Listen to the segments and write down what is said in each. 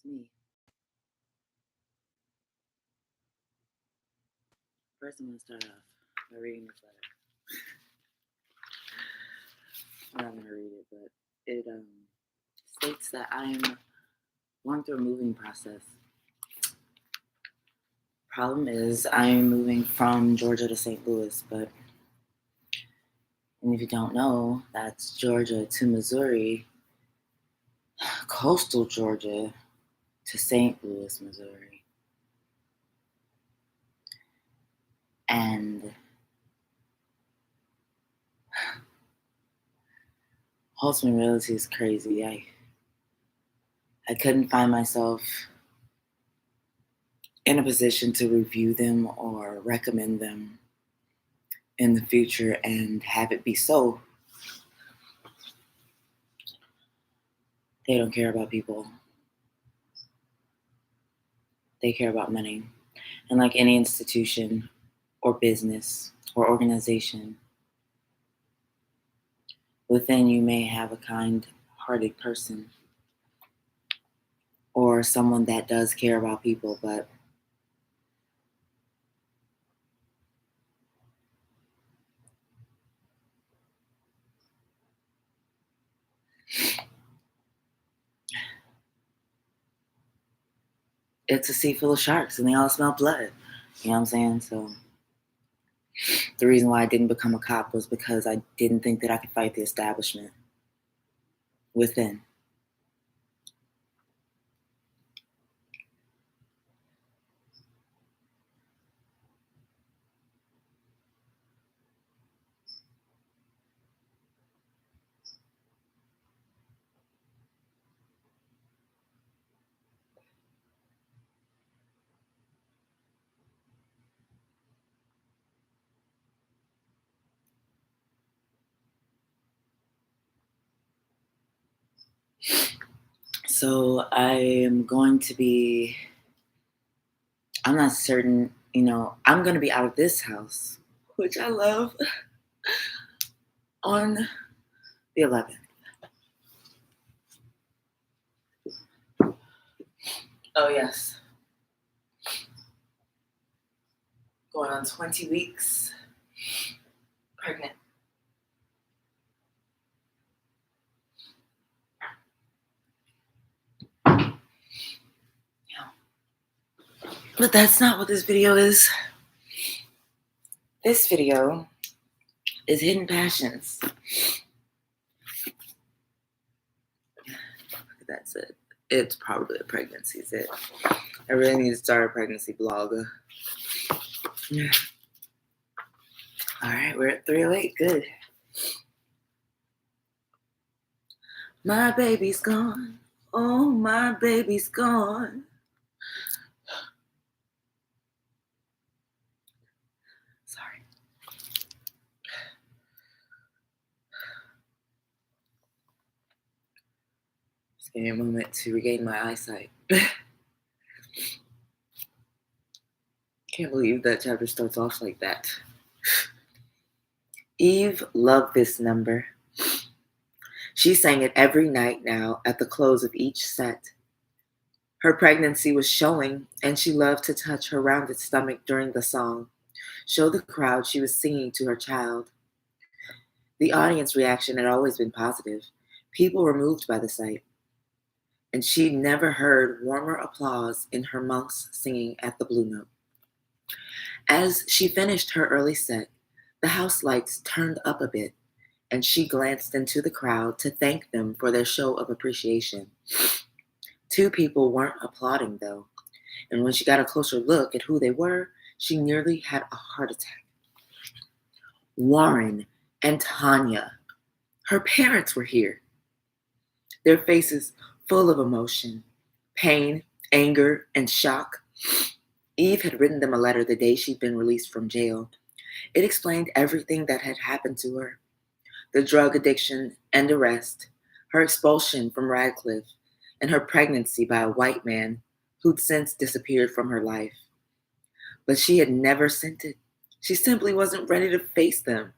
me. First, I'm going to start off by reading this letter. I'm not going to read it, but it states that I am going through a moving process. Problem is, I'm moving from Georgia to St. Louis, and if you don't know, that's Georgia to Missouri, coastal Georgia to St. Louis, Missouri. And Holtzman Realty is crazy. I couldn't find myself in a position to review them or recommend them in the future and have it be so. They don't care about people. They care about money. And like any institution or business or organization, within you may have a kind-hearted person or someone that does care about people, but it's a sea full of sharks and they all smell blood. You know what I'm saying? So the reason why I didn't become a cop was because I didn't think that I could fight the establishment within. So I'm not certain, I'm going to be out of this house, which I love, on the 11th. Oh, yes. Going on 20 weeks. Pregnant. But that's not what this video is. This video is Hidden Passions. That's it. It's probably a pregnancy zit. I really need to start a pregnancy blog. All right, we're at 308. Good. My baby's gone. Oh, my baby's gone. Sorry. Just give me a moment to regain my eyesight. Can't believe that chapter starts off like that. Eve loved this number. She sang it every night now at the close of each set. Her pregnancy was showing, and she loved to touch her rounded stomach during the song, show the crowd she was singing to her child. The audience reaction had always been positive. People were moved by the sight, and she'd never heard warmer applause in her monks singing at the Blue Note. As she finished her early set, the house lights turned up a bit, and she glanced into the crowd to thank them for their show of appreciation. Two people weren't applauding, though, and when she got a closer look at who they were, she nearly had a heart attack. Warren and Tanya. Her parents were here, their faces full of emotion, pain, anger, and shock. Eve had written them a letter the day she'd been released from jail. It explained everything that had happened to her: the drug addiction and arrest, her expulsion from Radcliffe, and her pregnancy by a white man who'd since disappeared from her life. But she had never sent it. She simply wasn't ready to face them.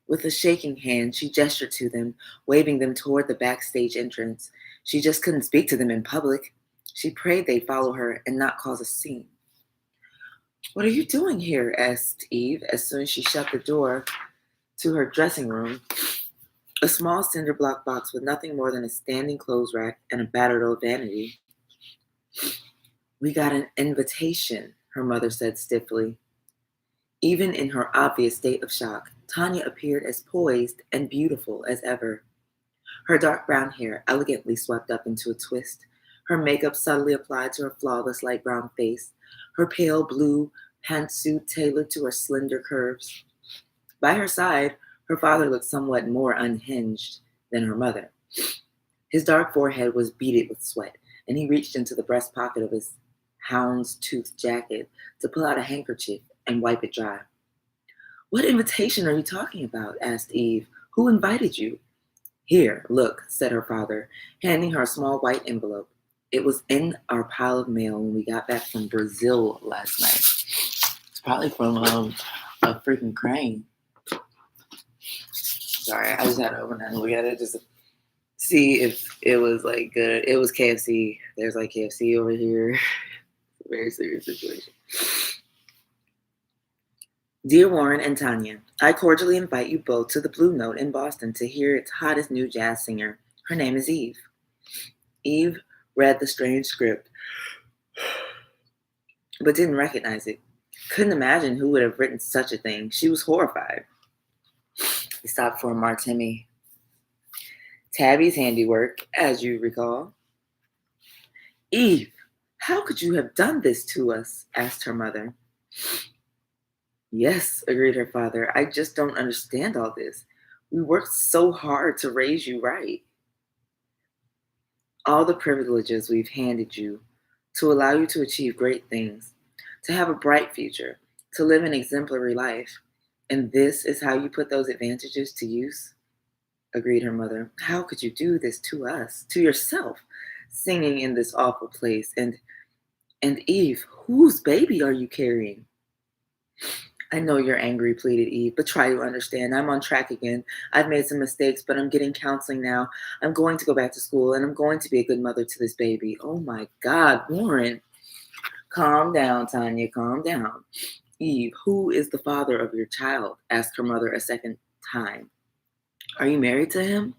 With a shaking hand, she gestured to them, waving them toward the backstage entrance. She just couldn't speak to them in public. She prayed they'd follow her and not cause a scene. "What are you doing here?" asked Eve as soon as she shut the door to her dressing room, a small cinder block box with nothing more than a standing clothes rack and a battered old vanity. "We got an invitation," her mother said stiffly. Even in her obvious state of shock, Tanya appeared as poised and beautiful as ever. Her dark brown hair elegantly swept up into a twist, her makeup subtly applied to her flawless light brown face, her pale blue pantsuit tailored to her slender curves. By her side, her father looked somewhat more unhinged than her mother. His dark forehead was beaded with sweat, and he reached into the breast pocket of his houndstooth jacket to pull out a handkerchief and wipe it dry. "What invitation are you talking about?" asked Eve. "Who invited you?" "Here, look," said her father, handing her a small white envelope. "It was in our pile of mail when we got back from Brazil last night." It's probably from a freaking crane. Sorry, I just had to open that and look at it just to see if it was like good. It was KFC. There's like KFC over here. Very serious situation. "Dear Warren and Tanya, I cordially invite you both to the Blue Note in Boston to hear its hottest new jazz singer. Her name is Eve." Eve read the strange script, but didn't recognize it. Couldn't imagine who would have written such a thing. She was horrified. He stopped for a martini. "Tabby's handiwork, as you recall." "Eve, how could you have done this to us?" asked her mother. "Yes," agreed her father. "I just don't understand all this. We worked so hard to raise you right. All the privileges we've handed you to allow you to achieve great things, to have a bright future, to live an exemplary life. And this is how you put those advantages to use?" agreed her mother. "How could you do this to us, to yourself, singing in this awful place? And Eve, whose baby are you carrying?" "I know you're angry," pleaded Eve, "but try to understand. I'm on track again. I've made some mistakes, but I'm getting counseling now. I'm going to go back to school, and I'm going to be a good mother to this baby." "Oh my God, Warren." "Calm down, Tanya, calm down. Eve, who is the father of your child?" asked her mother a second time. "Are you married to him?"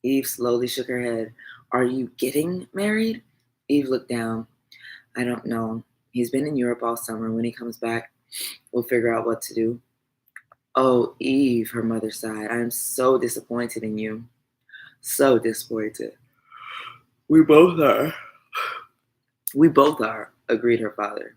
Eve slowly shook her head. "Are you getting married?" Eve looked down. "I don't know. He's been in Europe all summer. When he comes back, we'll figure out what to do." "Oh, Eve," her mother sighed. "I am so disappointed in you. So disappointed." "We both are." "We both are," agreed her father.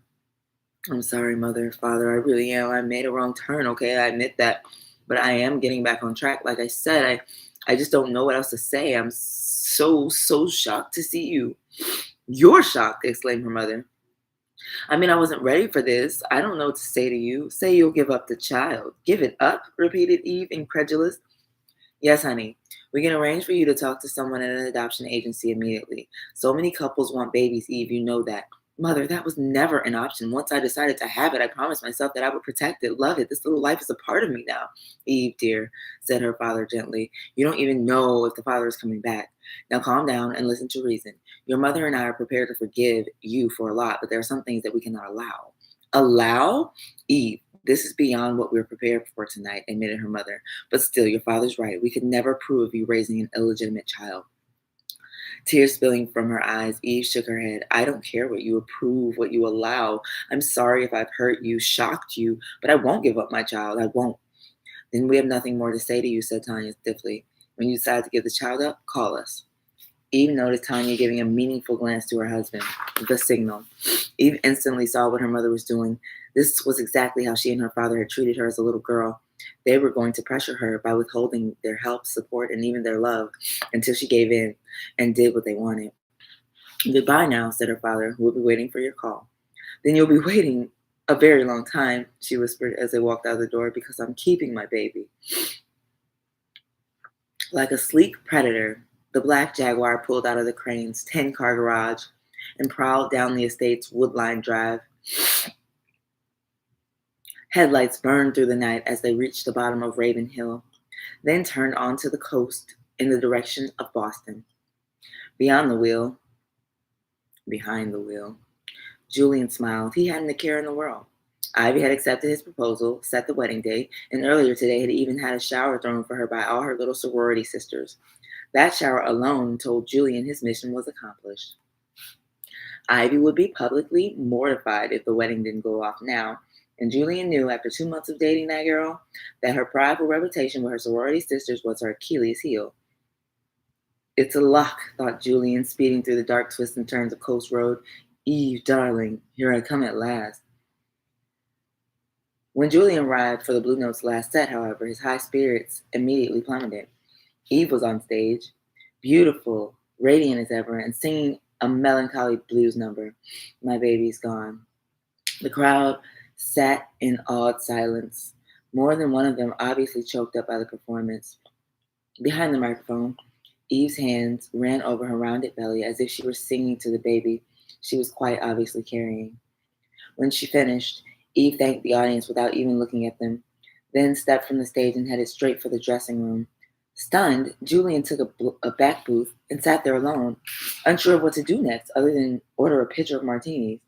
"I'm sorry, mother, father. I really am. I made a wrong turn, okay? I admit that. But I am getting back on track. Like I said, I just don't know what else to say. I'm so shocked to see you." "You're shocked," exclaimed her mother. "I mean, I wasn't ready for this. I don't know what to say to you. Say you'll give up the child." "Give it up?" repeated Eve, incredulous. "Yes, honey. We can arrange for you to talk to someone at an adoption agency immediately. So many couples want babies, Eve. You know that." "Mother, that was never an option. Once I decided to have it, I promised myself that I would protect it, love it. This little life is a part of me now." "Eve, dear," said her father gently, "you don't even know if the father is coming back. Now calm down and listen to reason. Your mother and I are prepared to forgive you for a lot, but there are some things that we cannot allow." "Allow?" "Eve, this is beyond what we're prepared for tonight," admitted her mother. "But still, your father's right. We could never approve of you raising an illegitimate child." Tears spilling from her eyes, Eve shook her head. "I don't care what you approve, what you allow. I'm sorry if I've hurt you, shocked you, but I won't give up my child. I won't." "Then we have nothing more to say to you," said Tanya stiffly. "When you decide to give the child up, call us." Eve noticed Tanya giving a meaningful glance to her husband, the signal. Eve instantly saw what her mother was doing. This was exactly how she and her father had treated her as a little girl. They were going to pressure her by withholding their help, support, and even their love until she gave in and did what they wanted. "Goodbye now," said her father. "We'll be waiting for your call." "Then you'll be waiting a very long time," she whispered as they walked out the door, "because I'm keeping my baby." Like a sleek predator, the black Jaguar pulled out of the crane's 10-car garage and prowled down the estate's wood-lined drive. Headlights burned through the night as they reached the bottom of Raven Hill, then turned onto the coast in the direction of Boston. Beyond the wheel, behind the wheel, Julian smiled. He hadn't a care in the world. Ivy had accepted his proposal, set the wedding date, and earlier today had even had a shower thrown for her by all her little sorority sisters. That shower alone told Julian his mission was accomplished. Ivy would be publicly mortified if the wedding didn't go off now, and Julian knew after 2 months of dating that girl that her prideful reputation with her sorority sisters was her Achilles heel. It's a lock, thought Julian, speeding through the dark twists and turns of Coast Road. Eve, darling, here I come at last. When Julian arrived for the Blue Notes' last set, however, his high spirits immediately plummeted. Eve was on stage, beautiful, radiant as ever, and singing a melancholy blues number, My Baby's Gone. The crowd sat in awed silence, more than one of them obviously choked up by the performance. Behind the microphone, Eve's hands ran over her rounded belly as if she were singing to the baby she was quite obviously carrying. When she finished, Eve thanked the audience without even looking at them, then stepped from the stage and headed straight for the dressing room. Stunned, Julian took a back booth and sat there alone, unsure of what to do next other than order a pitcher of martinis.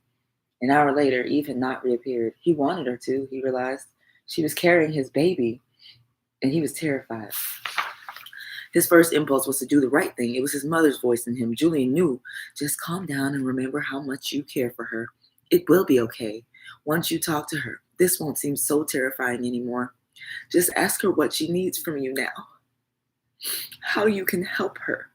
An hour later, Eve had not reappeared. He wanted her to, he realized. She was carrying his baby, and he was terrified. His first impulse was to do the right thing. It was his mother's voice in him. Julian knew, just calm down and remember how much you care for her. It will be okay. Once you talk to her, this won't seem so terrifying anymore. Just ask her what she needs from you now. How you can help her.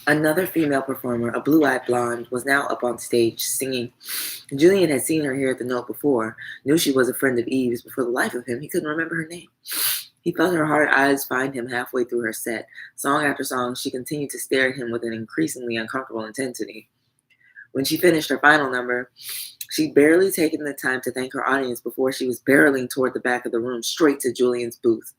Another female performer, a blue-eyed blonde, was now up on stage singing. Julian had seen her here at the Note before, knew she was a friend of Eve's, but for the life of him, he couldn't remember her name. He felt her hard eyes find him halfway through her set. Song after song, she continued to stare at him with an increasingly uncomfortable intensity. When she finished her final number, she'd barely taken the time to thank her audience before she was barreling toward the back of the room, straight to Julian's booth.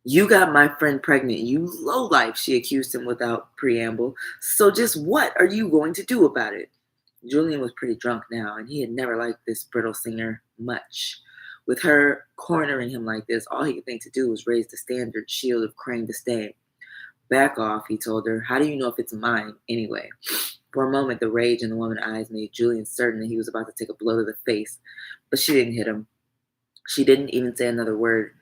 You got my friend pregnant, you lowlife, she accused him without preamble. So just what are you going to do about it? Julian was pretty drunk now, and he had never liked this brittle singer much. With her cornering him like this, all he could think to do was raise the standard shield of Crane disdain. Back off, he told her. How do you know if it's mine, anyway? For a moment, the rage in the woman's eyes made Julian certain that he was about to take a blow to the face, but she didn't hit him. She didn't even say another word,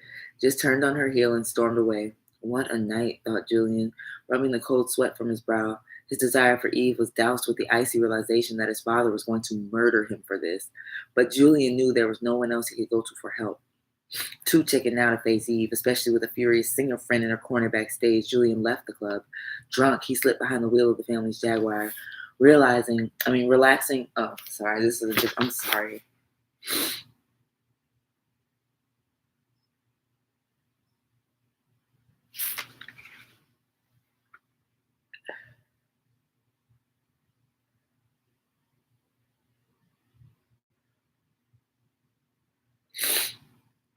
just turned on her heel and stormed away. What a night, thought Julian, rubbing the cold sweat from his brow. His desire for Eve was doused with the icy realization that his father was going to murder him for this. But Julian knew there was no one else he could go to for help. Too chicken now to face Eve, especially with a furious singer friend in her corner backstage, Julian left the club. Drunk, he slipped behind the wheel of the family's Jaguar, relaxing. Oh, sorry, I'm sorry.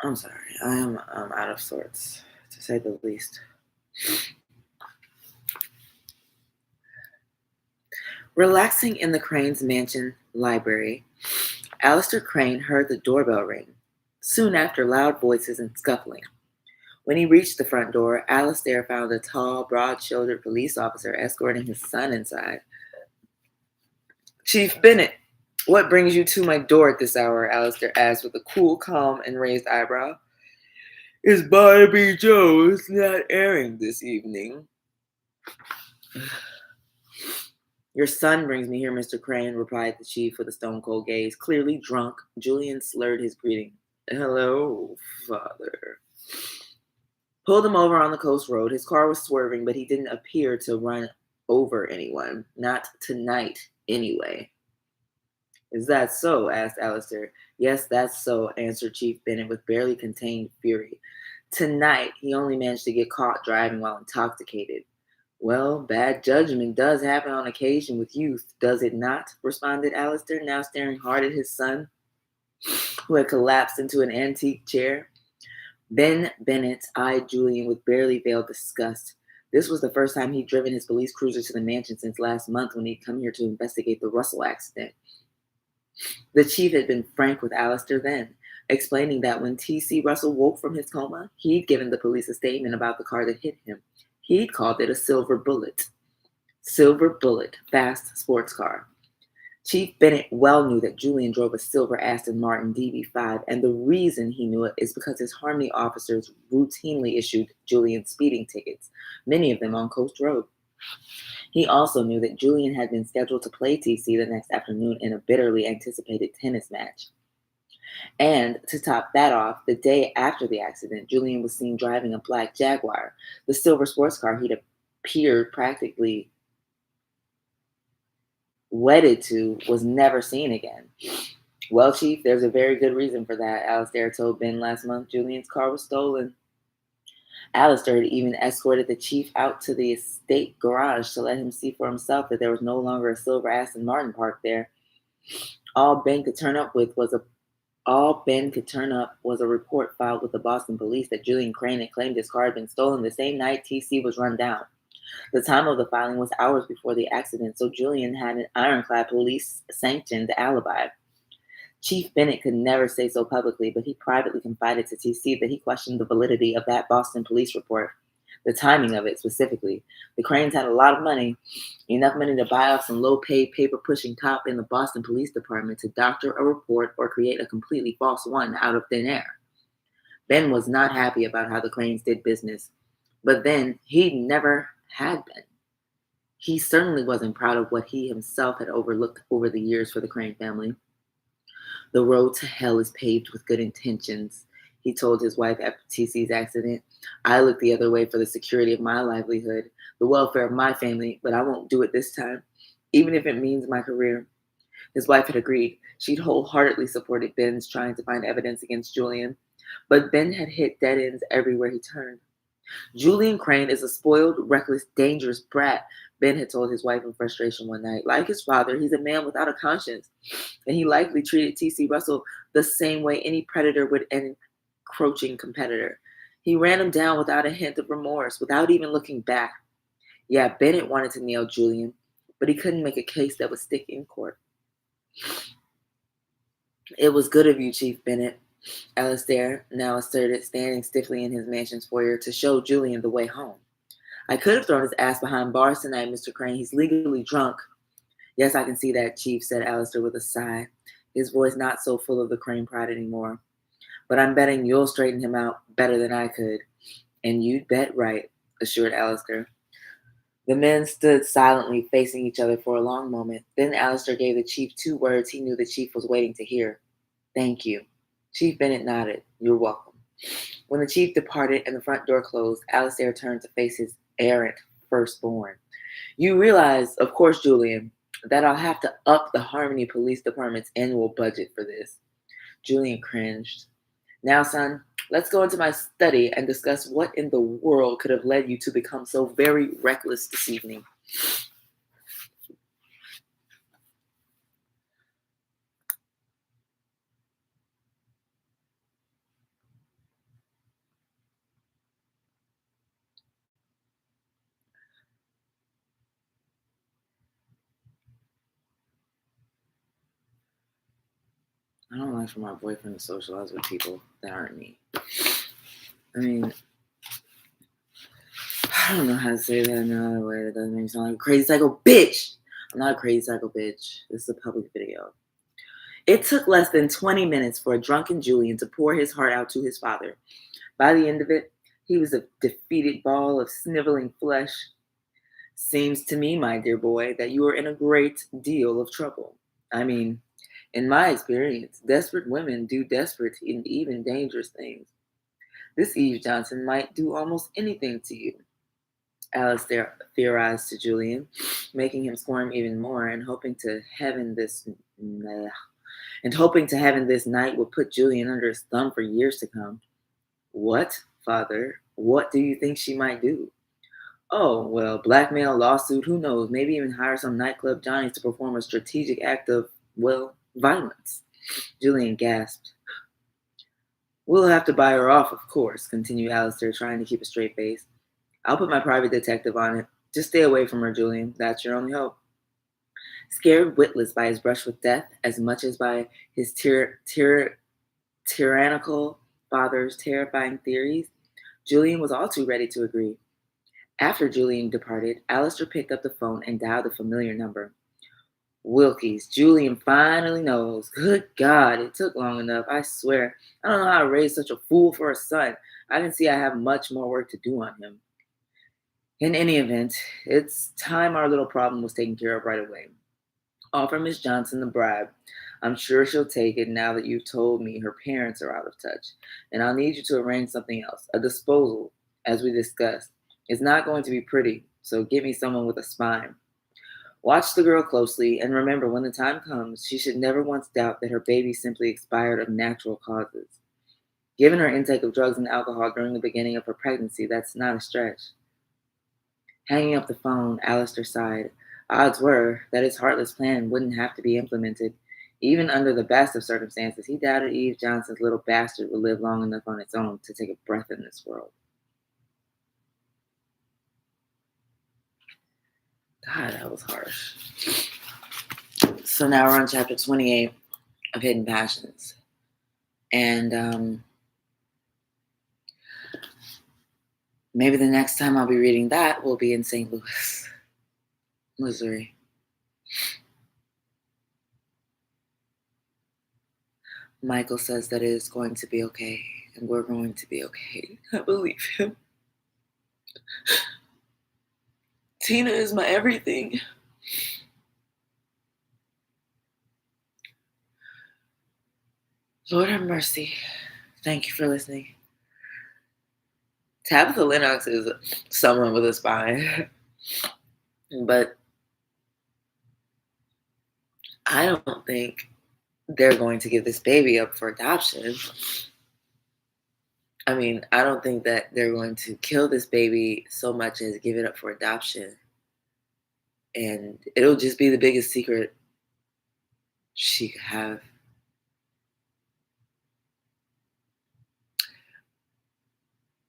I'm sorry. I'm out of sorts, to say the least. Relaxing in the Crane's mansion library, Alistair Crane heard the doorbell ring. Soon after, loud voices and scuffling. When he reached the front door, Alistair found a tall, broad-shouldered police officer escorting his son inside. Chief Bennett, what brings you to my door at this hour? Alistair asked with a cool, calm, and raised eyebrow. Is Barbie Jones not airing this evening? Your son brings me here, Mr. Crane, replied the chief with a stone-cold gaze. Clearly drunk, Julian slurred his greeting. Hello, father. Pulled him over on the coast road. His car was swerving, but he didn't appear to run over anyone. Not tonight, anyway. Is that so? Asked Alistair. Yes, that's so, answered Chief Bennett with barely contained fury. Tonight, he only managed to get caught driving while intoxicated. Well, bad judgment does happen on occasion with youth, does it not? Responded Alistair, now staring hard at his son, who had collapsed into an antique chair. Ben Bennett eyed Julian with barely veiled disgust. This was the first time he'd driven his police cruiser to the mansion since last month when he'd come here to investigate the Russell accident. The chief had been frank with Alistair then, explaining that when T.C. Russell woke from his coma, he'd given the police a statement about the car that hit him. He'd called it a silver bullet. Silver bullet, fast sports car. Chief Bennett well knew that Julian drove a silver Aston Martin DB5, and the reason he knew it is because his Harmony officers routinely issued Julian speeding tickets, many of them on Coast Road. He also knew that Julian had been scheduled to play TC the next afternoon in a bitterly anticipated tennis match. And to top that off, the day after the accident, Julian was seen driving a black Jaguar. The silver sports car he'd appeared practically wedded to was never seen again. Well, Chief, there's a very good reason for that, Alistair told Ben last month. Julian's car was stolen. Alistair had even escorted the chief out to the estate garage to let him see for himself that there was no longer a silver Aston Martin parked there. All Ben could turn up was a report filed with the Boston police that Julian Crane had claimed his car had been stolen the same night TC was run down. The time of the filing was hours before the accident, so Julian had an ironclad police-sanctioned alibi. Chief Bennett could never say so publicly, but he privately confided to TC that he questioned the validity of that Boston police report, the timing of it specifically. The Cranes had a lot of money, enough money to buy off some low-paid, paper-pushing cop in the Boston Police Department to doctor a report or create a completely false one out of thin air. Ben was not happy about how the Cranes did business, but then he never had been. He certainly wasn't proud of what he himself had overlooked over the years for the Crane family. The road to hell is paved with good intentions, he told his wife after TC's accident. I look the other way for the security of my livelihood, the welfare of my family, but I won't do it this time, even if it means my career. His wife had agreed. She'd wholeheartedly supported Ben's trying to find evidence against Julian, but Ben had hit dead ends everywhere he turned. Julian Crane is a spoiled, reckless, dangerous brat, Ben had told his wife in frustration one night. Like his father, he's a man without a conscience, and he likely treated T.C. Russell the same way any predator would an encroaching competitor. He ran him down without a hint of remorse, without even looking back. Yeah, Bennett wanted to nail Julian, but he couldn't make a case that would stick in court. It was good of you, Chief Bennett, Alistair now asserted, standing stiffly in his mansion's foyer to show Julian the way home. I could have thrown his ass behind bars tonight, Mr. Crane. He's legally drunk. Yes, I can see that, Chief, said Alistair with a sigh, his voice not so full of the Crane pride anymore. But I'm betting you'll straighten him out better than I could. And you'd bet right, assured Alistair. The men stood silently facing each other for a long moment. Then Alistair gave the chief 2 words he knew the chief was waiting to hear. Thank you. Chief Bennett nodded. You're welcome. When the chief departed and the front door closed, Alistair turned to face his errant firstborn. You realize, of course, Julian, that I'll have to up the Harmony Police Department's annual budget for this. Julian cringed. Now, son, let's go into my study and discuss what in the world could have led you to become so very reckless this evening. I don't like for my boyfriend to socialize with people that aren't me. I mean, I don't know how to say that in another way that doesn't make me sound like a crazy psycho bitch. I'm not a crazy psycho bitch. This is a public video. It took less than 20 minutes for a drunken Julian to pour his heart out to his father. By the end of it, he was a defeated ball of sniveling flesh. Seems to me, my dear boy, that you are in a great deal of trouble. I mean, in my experience, desperate women do desperate and even dangerous things. This Eve Johnson might do almost anything to you. Alice theorized to Julian, making him squirm even more, and hoping to heaven this night would put Julian under his thumb for years to come. What, father? What do you think she might do? Oh, well, blackmail, lawsuit, who knows? Maybe even hire some nightclub Johnnies to perform a strategic act of, well, violence. Julian gasped. We'll have to buy her off, of course, continued Alistair, trying to keep a straight face. I'll put my private detective on it. Just stay away from her, Julian. That's your only hope. Scared witless by his brush with death as much as by his tyrannical father's terrifying theories, Julian was all too ready to agree. After Julian departed, Alistair picked up the phone and dialed a familiar number. Wilkie's. Julian finally knows. Good God, it took long enough. I swear. I don't know how to raise such a fool for a son. I can see I have much more work to do on him. In any event, it's time our little problem was taken care of right away. Offer Miss Johnson the bribe. I'm sure she'll take it now that you've told me her parents are out of touch. And I'll need you to arrange something else. A disposal, as we discussed. It's not going to be pretty, so get me someone with a spine. Watch the girl closely, and remember, when the time comes, she should never once doubt that her baby simply expired of natural causes. Given her intake of drugs and alcohol during the beginning of her pregnancy, that's not a stretch. Hanging up the phone, Alistair sighed. Odds were that his heartless plan wouldn't have to be implemented. Even under the best of circumstances, he doubted Eve Johnson's little bastard would live long enough on its own to take a breath in this world. God, that was harsh. So now we're on chapter 28 of Hidden Passions. And maybe the next time I'll be reading that will be in St. Louis, Missouri. Michael says that it is going to be okay, and we're going to be okay. I believe him. Tina is my everything. Lord have mercy. Thank you for listening. Tabitha Lennox is someone with a spine, but I don't think they're going to give this baby up for adoption. I mean, I don't think that they're going to kill this baby so much as give it up for adoption. And it'll just be the biggest secret she could have.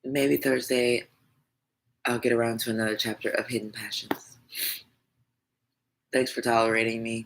Maybe Thursday I'll get around to another chapter of Hidden Passions. Thanks for tolerating me.